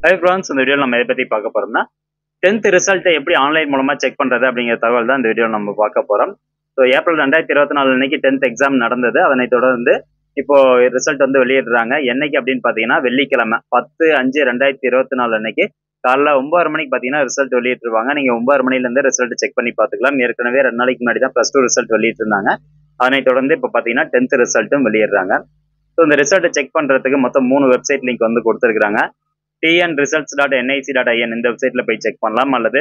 Hi friends, இந்த வீடியோவில் நம்ம எதை பற்றி பார்க்க போகிறோம்னா 10th ரிசல்ட்டை எப்படி ஆன்லைன் மூலமாக செக் பண்ணுறது அப்படிங்கிற தகவல் தான் இந்த வீடியோவில் நம்ம பார்க்க போகிறோம். ஸோ ஏப்ரல் 2024 அன்னைக்கு 10th எக்ஸாம் நடந்தது. அதனை தொடர்ந்து இப்போ ரிசல்ட் வந்து வெளியிடுறாங்க. என்னைக்கு அப்படின்னு பார்த்தீங்கன்னா வெள்ளிக்கிழமை 10/5/2024 அன்னைக்கு காலைல 9 மணிக்கு பார்த்தீங்கன்னா ரிசல்ட் வெளியிட்டுருவாங்க. நீங்கள் 9 மணிலேருந்து ரிசல்ட் செக் பண்ணி பார்த்துக்கலாம். ஏற்கனவே 2 நாளைக்கு முன்னாடி தான் +2 ரிசல்ட் வெளியிட்டிருந்தாங்க. அதனை தொடர்ந்து இப்போ பார்த்தீங்கன்னா 10th ரிசல்ட்டும் வெளியிடுறாங்க. ஸோ இந்த ரிசல்ட்டை செக் பண்ணுறதுக்கு மொத்தம் 3 வெப்சைட் லிங்க் வந்து கொடுத்துருக்காங்க. tnresults.nic.in இந்த வெப்சைட்ல போய் செக் பண்ணலாம், அல்லது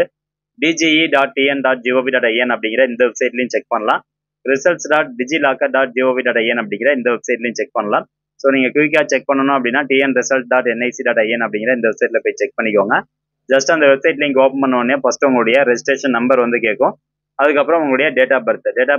dge.tn.gov.in அப்படிங்கிற இந்த வெப்சைட்லையும் செக் பண்ணலாம். results.digilocker.gov.in அப்படிங்கிற இந்த வெப்சைட்லையும் செக் பண்ணலாம். ஸோ நீங்கள் குயிக்காக செக் பண்ணணும் அப்படின்னா tnresult.nic.in அப்படிங்கிற இந்த வெப்சைட்ல போய் செக் பண்ணிக்கோங்க. ஜஸ்ட் அந்த வெப்சைட் லிங்க் ஓப்பன் பண்ண உடனே ஃபர்ஸ்ட் உங்களுடைய ரெஜிஸ்ட்ரேஷன் நம்பர் வந்து கேட்கும். அதுக்கப்புறம் உங்களுடைய டேட் ஆஃப்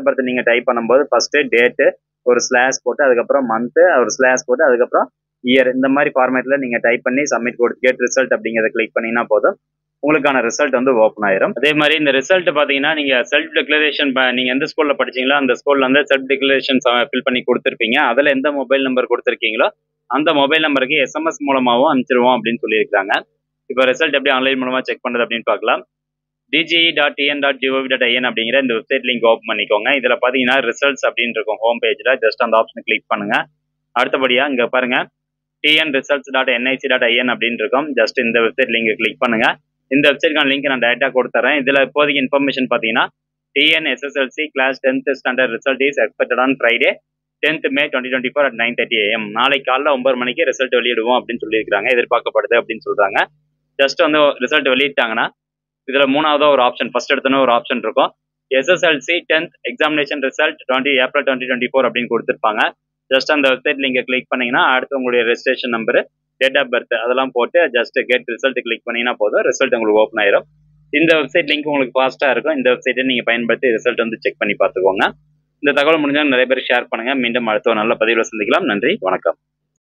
பர்த் நீங்கள் டைப் பண்ணும்போது ஃபர்ஸ்ட் டேட்டு ஒரு ஸ்லாஷ் போட்டு, அதுக்கப்புறம் மந்த்து ஒரு ஸ்லாஷ் போட்டு, அதுக்கப்புறம் இயர், இந்த மாதிரி ஃபார்மேட்ல நீங்க டைப் பண்ணி சப்மிட் கொடுத்து கெட் ரிசல்ட் அப்படிங்கிறத கிளிக் பண்ணீங்கன்னா போதும், உங்களுக்கான ரிசல்ட் வந்து ஓப்பன் ஆயிரும். அதே மாதிரி இந்த ரிசல்ட் பாத்தீங்கன்னா நீங்க செல்ஃப் டிக்ளரேஷன் நீங்க எந்த ஸ்கூல்ல படிச்சீங்களோ அந்த ஸ்கூல்ல வந்து செல்ஃப் டிக்ளரேஷன் ஃபில் பண்ணி கொடுத்துருப்பீங்க. அதுல எந்த மொபைல் நம்பர் கொடுத்துருக்கீங்களோ அந்த மொபைல் நம்பருக்கு SMS மூலமாகவும் அனுப்பிச்சிருவோம் அப்படின்னு சொல்லியிருக்காங்க. இப்போ ரிசல்ட் எப்படி ஆன்லைன் மூலமா செக் பண்ணுறது அப்படின்னு பார்க்கலாம். dge.tn.gov.in அப்படிங்கிற இந்த வெப்சைட் லிங்க் ஓப்பன் பண்ணிக்கோங்க. இதுல பாத்தீங்கன்னா ரிசல்ட்ஸ் அப்படின்னு இருக்கும் ஹோம் பேஜ்ல. ஜஸ்ட் அந்த ஆப்ஷன் கிளிக் பண்ணுங்க. அடுத்தபடியா இங்க பாருங்க tnresults.nic.in அப்படின்னு இருக்கும். ஜஸ்ட் இந்த வெப்சைட் லிங்க் கிளிக் பண்ணுங்க. இந்த வெப்சைட்கான லிங்க் நான் டைரக்டா கொடுத்துறேன். இதுல இப்போதைக்கு இன்ஃபர்மேஷன் பாத்தீங்கன்னா TN SSLC class 10th standard result is expected on Friday 10th May 2024 at 9:30 AM. நாளைக்கு காலைல 9 மணிக்கு ரிசல்ட் வெளியிடுவோம் அப்படின்னு சொல்லியிருக்காங்க. எதிர்பார்க்கப்படுது அப்படின்னு சொல்றாங்க. ஜஸ்ட் வந்து ரிசல்ட் வெளியிட்டாங்கன்னா இதுல மூணாவதா ஒரு ஆப்ஷன், ஃபர்ஸ்ட் எடுத்தோன்னே ஒரு ஆப்ஷன் இருக்கும். SSLC 10th examination result April 2024 அப்படின்னு கொடுத்துருப்பாங்க. ஜஸ்ட் அந்த வெப்சைட் லிங்கை கிளிக் பண்ணீங்கன்னா அடுத்து உங்களுடைய registration number, date of birth அதெல்லாம் போட்டு ஜஸ்ட் கெட் ரிசல்ட் கிளிக் பண்ணீங்கன்னா போதும், ரிசல்ட் உங்களுக்கு ஓப்பன் ஆயிரும். இந்த வெப்சைட் லிங்க் உங்களுக்கு ஃபாஸ்டா இருக்கும். இந்த வெப்சைட்டை நீங்க பயன்படுத்தி ரிசல்ட் வந்து செக் பண்ணி பார்த்துக்கோங்க. இந்த தகவல் முடிஞ்சால் நிறைய பேர் ஷேர் பண்ணுங்க. மீண்டும் அடுத்த ஒரு நல்ல பதிவில் சந்திக்கலாம். நன்றி, வணக்கம்.